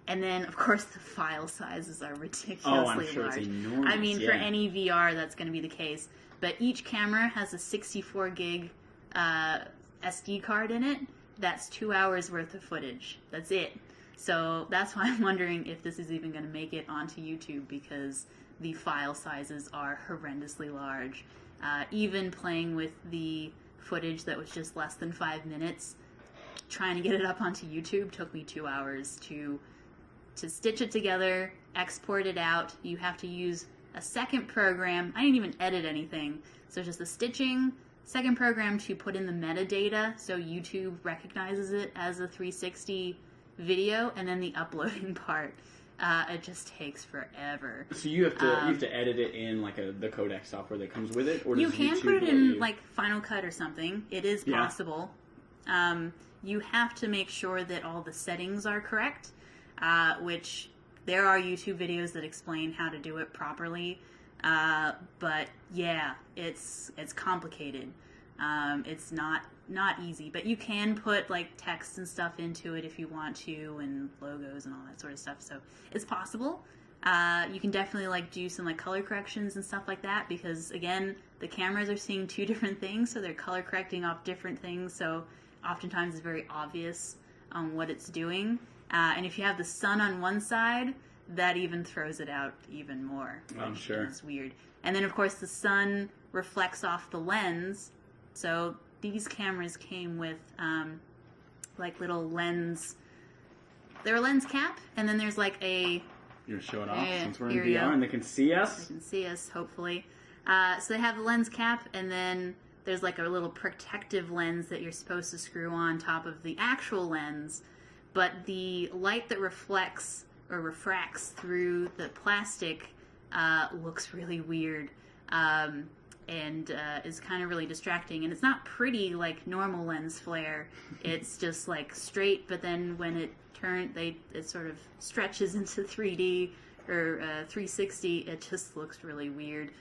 And then, of course, the file sizes are ridiculously I'm sure large. it's enormous. I mean, for any VR, that's going to be the case. But each camera has a 64 gig SD card in it. That's 2 hours worth of footage. That's it. So that's why I'm wondering if this is even going to make it onto YouTube, because the file sizes are horrendously large. Even playing with the footage that was just less than 5 minutes, trying to get it up onto YouTube took me 2 hours to stitch it together, export it out. You have to use a second program. I didn't even edit anything. So just the stitching, second program to put in the metadata so YouTube recognizes it as a 360 video, and then the uploading part. It just takes forever. So you have to edit it in like the Kodak software that comes with it, or does you can YouTube put it in like Final Cut or something. It is possible. You have to make sure that all the settings are correct, which there are YouTube videos that explain how to do it properly. But yeah, it's complicated. It's not easy, but you can put like text and stuff into it if you want to, and logos and all that sort of stuff. So it's possible. You can definitely like do some like color corrections and stuff like that, because again, the cameras are seeing two different things, so they're color correcting off different things. So oftentimes it's very obvious on what it's doing. And if you have the sun on one side, that even throws it out even more. I'm sure. It's weird. And then of course the sun reflects off the lens. So these cameras came with like little lens. They're a lens cap, and then there's like a... You're gonna show it off since we're in VR and they can see us? They can see us, hopefully. So they have the lens cap, and then there's like a little protective lens that you're supposed to screw on top of the actual lens. But the light that reflects or refracts through the plastic looks really weird. And is kind of really distracting, and it's not pretty like normal lens flare. It's just like straight, but then when it it sort of stretches into 3D or 360. It just looks really weird.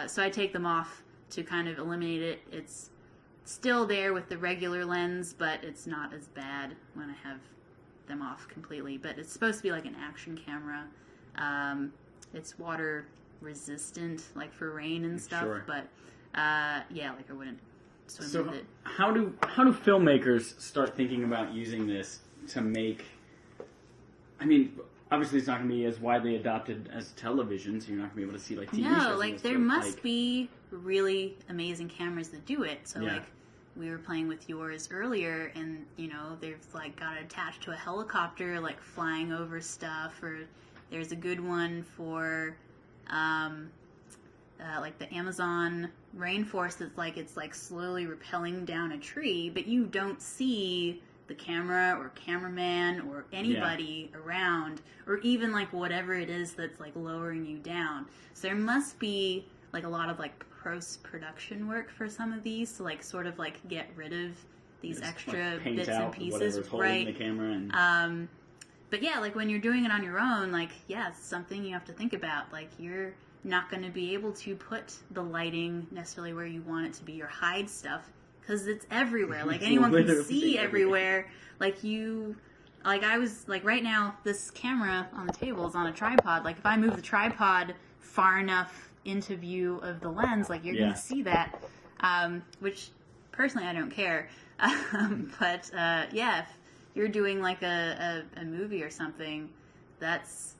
So I take them off to kind of eliminate it. It's still there with the regular lens, but it's not as bad when I have them off completely. But it's supposed to be like an action camera. It's water resistant, like for rain and stuff. Sure. But yeah, like I wouldn't swim with it. How do filmmakers start thinking about using this to make? I mean, obviously it's not going to be as widely adopted as television, so you're not going to be able to see like TV shows. No, like there must be really amazing cameras that do it. So like we were playing with yours earlier, and you know they've like got it attached to a helicopter, like flying over stuff. Or there's a good one for like the Amazon rainforest. It's like slowly rappelling down a tree, but you don't see the camera or cameraman or anybody around, or even like whatever it is that's like lowering you down. So there must be like a lot of like post-production work for some of these to like sort of like get rid of these extra like bits and pieces, right? The camera and... but yeah, like when you're doing it on your own, like it's something you have to think about. Like you're not going to be able to put the lighting necessarily where you want it to be or hide stuff, because it's everywhere. Like anyone can see everywhere. Like I was like right now, this camera on the table is on a tripod. Like if I move the tripod far enough into view of the lens, like you're going to see that. Which personally I don't care. But yeah, if you're doing like a movie or something, that's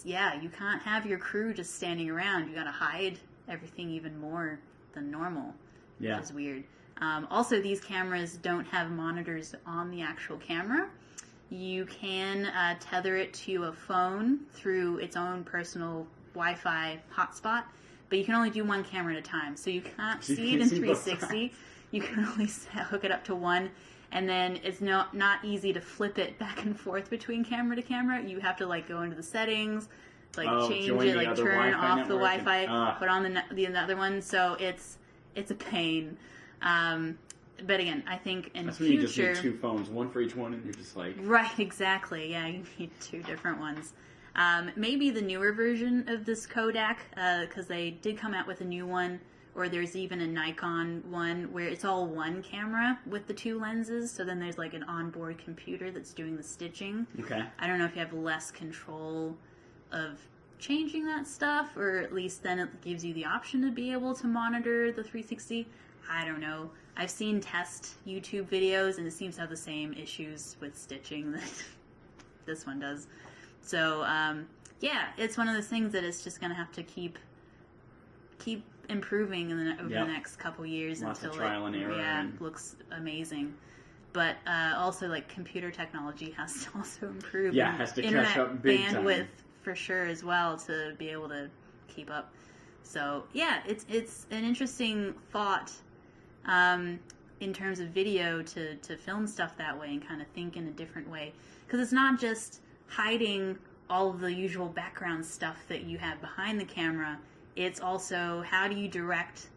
you can't have your crew just standing around. You got to hide everything even more than normal. Yeah, which is weird. Also, these cameras don't have monitors on the actual camera. You can tether it to a phone through its own personal Wi-Fi hotspot, but you can only do one camera at a time. So you can't see it in 360. You can only hook it up to one, and then it's not easy to flip it back and forth between camera to camera. You have to like go into the settings, like change it, like turn off the Wi-Fi, put on the other one. So it's a pain. But again, I think in that's future... when you just need two phones, one for each one, and you're just like... Right, exactly. Yeah, you need two different ones. Maybe the newer version of this Kodak, because they did come out with a new one, or there's even a Nikon one where it's all one camera with the 2 lenses, so then there's like an onboard computer that's doing the stitching. Okay. I don't know if you have less control of changing that stuff, or at least then it gives you the option to be able to monitor the 360. I don't know. I've seen test YouTube videos, and it seems to have the same issues with stitching that this one does. So, yeah, it's one of those things that it's just going to have to keep improving over the next couple years Lots until of trial and error looks amazing. But also, like, computer technology has to also improve. Yeah, has to catch up big time. Bandwidth for sure as well to be able to keep up. So yeah, it's an interesting thought in terms of video to film stuff that way and kind of think in a different way, because it's not just hiding all of the usual background stuff that you have behind the camera. It's also how do you direct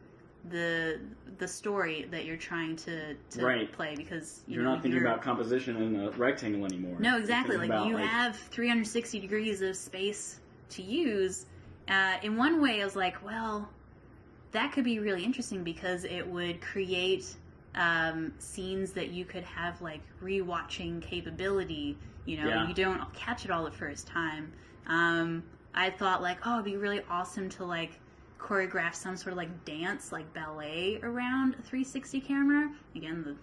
the story that you're trying to play, because you're not thinking about composition in a rectangle anymore. No, exactly. Like you have 360 degrees of space to use. In one way, I was like, well, that could be really interesting because it would create scenes that you could have like rewatching capability. You know, you don't catch it all the first time. I thought like, oh, it'd be really awesome to like choreograph some sort of like dance, like ballet around a 360 camera. Again,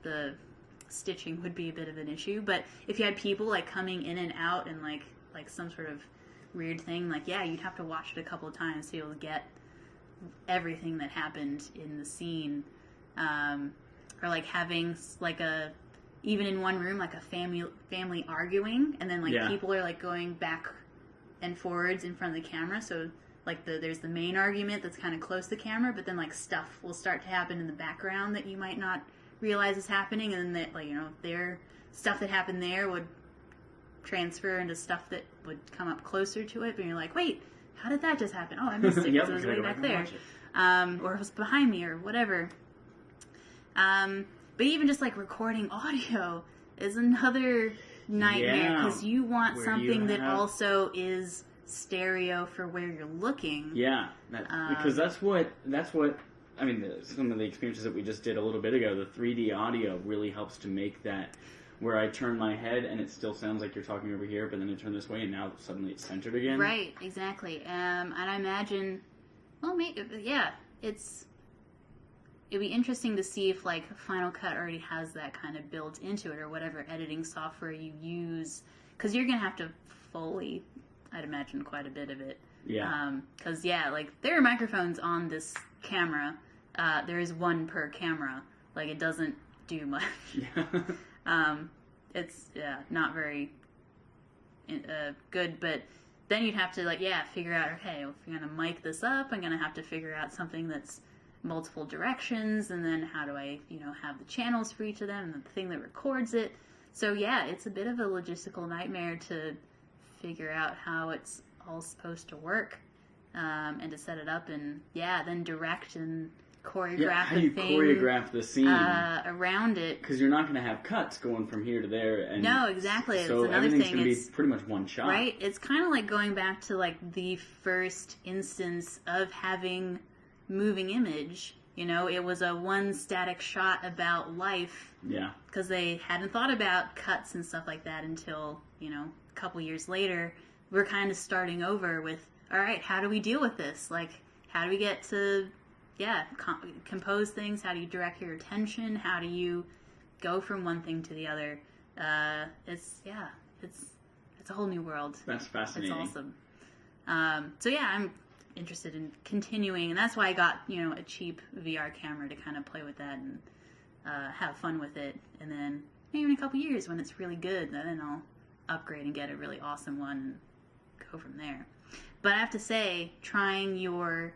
the stitching would be a bit of an issue, but if you had people like coming in and out and like some sort of weird thing, like you'd have to watch it a couple of times to be able to get everything that happened in the scene, or like having like even in one room like a family arguing, and then like people are like going back and forwards in front of the camera, so like there's the main argument that's kind of close to the camera, but then like stuff will start to happen in the background that you might not realize is happening, and then that, like, you know, their stuff that happened there would transfer into stuff that would come up closer to it, but you're like, wait, how did that just happen? Oh, I missed it because it was way back there, or it was behind me or whatever. But even just like recording audio is another nightmare, because you want something that also is stereo for where you're looking. Yeah, because that's what I mean. Some of the experiences that we just did a little bit ago, the 3D audio really helps to make that where I turn my head and it still sounds like you're talking over here, but then I turn this way and now suddenly it's centered again. Right, exactly. And I imagine, well, maybe, it'd be interesting to see if like Final Cut already has that kind of built into it, or whatever editing software you use, because you're gonna have to fully, I'd imagine, quite a bit of it. Yeah. Because like there are microphones on this camera. There is one per camera. Like it doesn't do much. Yeah. It's not very good, but then you'd have to like figure out, okay, if you're gonna mic this up, I'm gonna have to figure out something that's multiple directions, and then how do I, have the channels for each of them, and the thing that records it. So it's a bit of a logistical nightmare to figure out how it's all supposed to work, and to set it up, and then direct and choreograph how do you choreograph the scene around it, because you're not going to have cuts going from here to there. And no, exactly. So it's another everything's thing. going to be pretty much one shot, right? It's kind of like going back to like the first instance of having moving image. It was a one static shot about life. Yeah. Because they hadn't thought about cuts and stuff like that until, a couple years later. We're kind of starting over with, all right, how do we deal with this? Like, how do we get to, compose things? How do you direct your attention? How do you go from one thing to the other? It's a whole new world. That's fascinating. It's awesome. I'm interested in continuing, and that's why I got a cheap VR camera to kind of play with that and have fun with it, and then maybe in a couple years when it's really good, then I'll upgrade and get a really awesome one and go from there. But I have to say, trying your